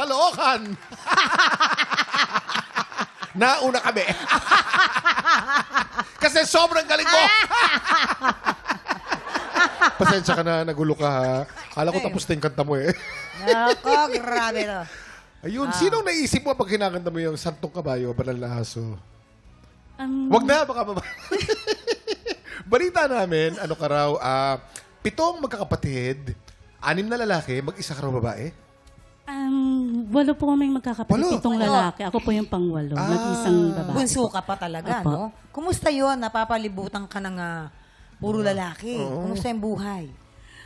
Caloocan. Nauna kami. Kasi sobrang galing mo. Pasensya ka na, nagulo ka ha. Kala ko tapos na yung kanta mo eh. Nako, grabe to. Ayun, sinong naisip mo pag kinakanta mo yung Santong Kabayo, Banal na Aso? Wag na, baka maba. Balita namin, ano ka raw, 7 magkakapatid, 6 na lalaki, mag-isa ka raw babae? 8 po kaming magkakapatid, 7 Walo. lalaki. Ako po yung pang-8, nag-isang babae. Bunso ka pa talaga, Apo. no? Kumusta yun? Napapalibutan ka ng puro lalaki. Kumusta yung buhay?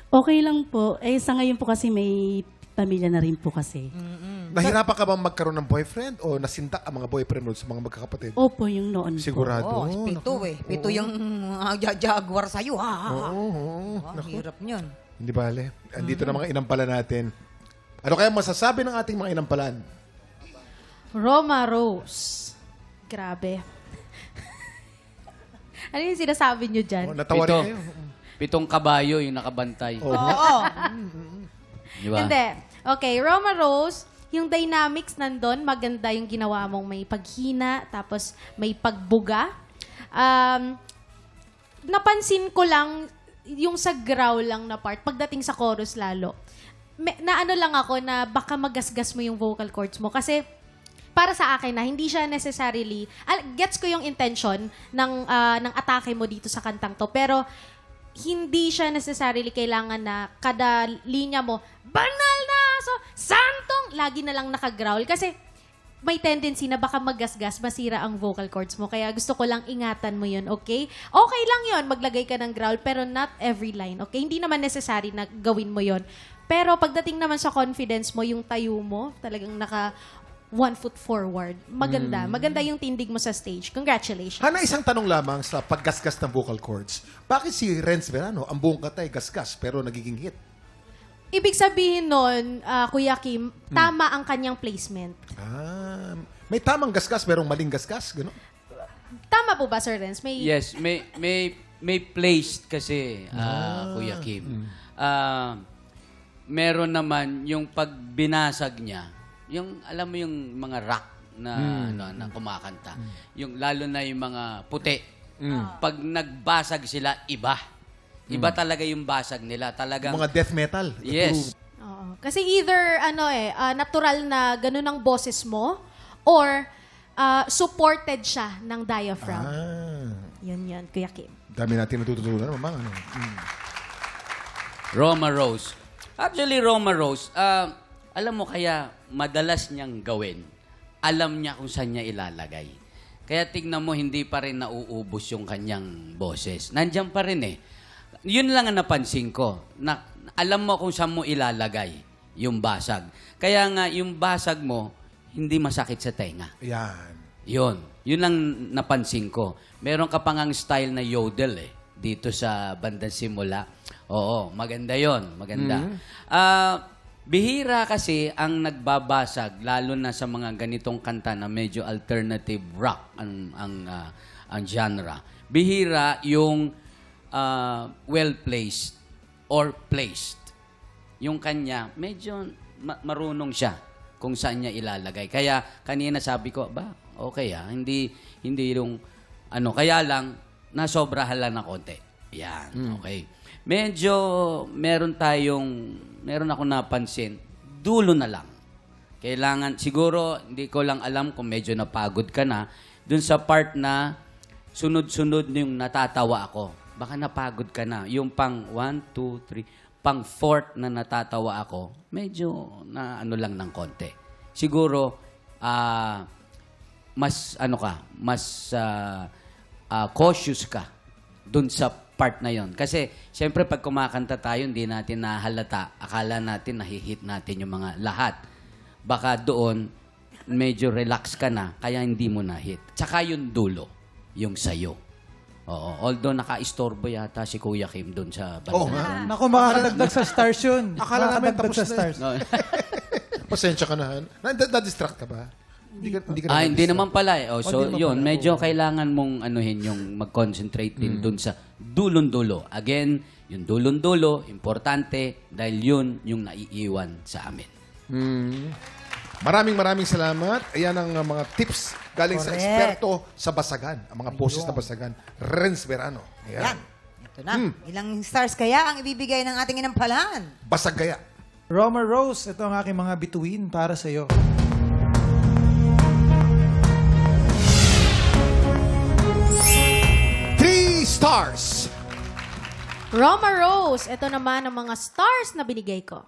Okay lang po. Sa ngayon po kasi may pamilya na rin po kasi. Nahirapan ka bang magkaroon ng boyfriend o nasindak ang mga boyfriend mo sa mga magkakapatid? Opo, yung noon po. Sigurado. Oo, pito eh. Pito yung jaguar sa'yo, ha? Oo. Ang hirap yun. Hindi bale. Andito na mga inampala natin. Ano kaya masasabi ng ating mga inampalan? Roma Rose. Grabe. Ano yung sinasabi nyo dyan? Oh, natawa rin kayo. 7 kabayo yung nakabantay. Oo. Oo. Di ba? Hindi. Okay, Roma Rose, yung dynamics nandun, maganda yung ginawa mong may paghina, tapos may pagbuga. Napansin ko lang, yung sa growl lang na part, pagdating sa chorus lalo, na ano lang ako na baka magasgas mo yung vocal cords mo. Kasi para sa akin na hindi siya necessarily, gets ko yung intention ng atake mo dito sa kantang to, pero hindi siya necessarily kailangan na kada linya mo, banal na, so, santong, lagi na lang nakagrowl. Kasi may tendency na baka magasgas, masira ang vocal cords mo. Kaya gusto ko lang ingatan mo yun, okay? Okay lang yun, maglagay ka ng growl, pero not every line, okay? Hindi naman necessary na gawin mo yun. Pero pagdating naman sa confidence mo, yung tayo mo, talagang naka 1 foot forward. Maganda. Maganda yung tindig mo sa stage. Congratulations. Hana, isang tanong lamang sa paggasgas ng vocal cords. Bakit si Renz Verano, ang buong katay gasgas pero nagiging hit? Ibig sabihin nun, Kuya Kim, tama ang kanyang placement. May tamang gasgas, merong maling gasgas, gano'n? Tama po ba, Sir Renz? Yes, may placed kasi, Kuya Kim. Meron naman yung pag binasag niya, yung alam mo yung mga rock na na kumakanta. Yung lalo na yung mga puti. Pag nagbasag sila, iba. Iba talaga yung basag nila. Talagang Mga death metal. yes. Oo. Kasi either, natural na ganun ang boses mo or supported siya ng diaphragm. Yun, Kuya Kim. Dami natin natututunan, mamang. Ano? Roma Rose. Actually, Roma Rose, alam mo kaya madalas niyang gawin. Alam niya kung saan niya ilalagay. Kaya tignan mo, hindi pa rin nauubos yung kanyang boses. Nandiyan pa rin eh. Yun lang ang napansin ko. Na, alam mo kung saan mo ilalagay yung basag. Kaya nga, yung basag mo, hindi masakit sa tenga. Yan. Yun. Yun lang napansin ko. Meron ka pang ang style na yodel eh. Dito sa bandang simula. Oo, maganda yon, maganda. Bihira kasi ang nagbabasag, lalo na sa mga ganitong kanta na medyo alternative rock ang genre. Bihira yung well-placed or placed. Yung kanya, medyo marunong siya kung saan niya ilalagay. Kaya kanina sabi ko, okay hindi yung kaya lang, nasobrahan lang ng konti. Yan, okay. Medyo meron ako napansin, dulo na lang. Kailangan, siguro, hindi ko lang alam kung medyo napagod ka na, dun sa part na sunod-sunod yung natatawa ako. Baka napagod ka na. Yung pang 1, 2, 3, pang 4 na natatawa ako, medyo na lang ng konti. Siguro, mas cautious ka dun sa part na yon. Kasi, siyempre, pag kumakanta tayo, hindi natin nahalata. Akala natin, nahihit natin yung mga lahat. Baka doon, medyo relax ka na, kaya hindi mo na-hit. Tsaka yung dulo, yung sayo. Oo. Although, naka-istorbo yata si Kuya Kim doon sa banda. Oo nga. Naku, makakadagdag sa stars yun. Akala namin Makakadagdag tapos sa na stars. No. Pasensya ka na. Na-distract ka ba? Hindi ka Hindi na-distract. naman pala eh. Oh, so, Hindi naman yun, pala. medyo kailangan mong yung mag-concentrate din dun sa dulon-dulo. Again, yung dulon-dulo, importante dahil yun yung naiiwan sa amin. Maraming salamat. Ayan ang mga tips galing sa Correct. eksperto sa basagan. Ang mga boses na basagan. Renz Verano. Yan. Ayan. Ito na. Ilang stars kaya ang ibibigay ng ating inampalan? Basag gaya. Roma Rose, ito ang aking mga bituin para sa iyo. Three stars. Roma Rose, ito naman ang mga stars na binigay ko.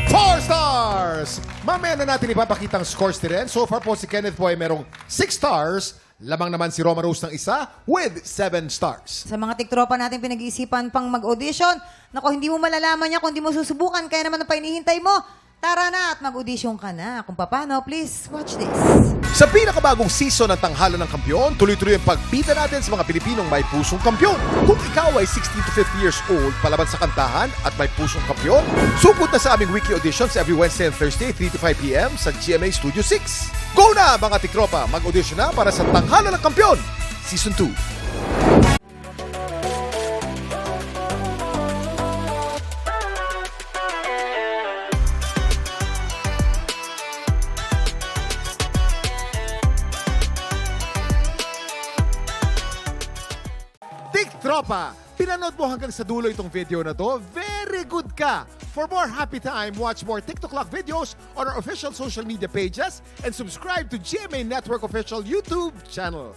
Four stars! Mamaya na natin ipapakita ang scores ni Ren. So far po si Kenneth po ay merong 6 stars. Lamang naman si Roma Rose ng isa with 7 stars. Sa mga tiktropa natin pinag-iisipan pang mag-audition, nako, hindi mo malalaman niya kung hindi mo susubukan. Kaya naman ang painihintay mo, tara na at mag-audition ka na. Kung paano, please watch this. Sa pinakabagong season ng Tanghalan ng Kampiyon, tuloy-tuloy ang pagbida natin sa mga Pilipinong may pusong kampiyon. Kung ikaw ay 16 to 50 years old, palaban sa kantahan at may pusong kampiyon, supot na sa aming weekly auditions every Wednesday and Thursday, 3 to 5 p.m. sa GMA Studio 6. Go na mga tikropa! Mag-audition na para sa Tanghalan ng Kampiyon, Season 2. Tiktropa! Pinanood mo hanggang sa dulo itong video na to? Very good ka! For more happy time, watch more TikTok Clock videos on our official social media pages and subscribe to GMA Network official YouTube channel.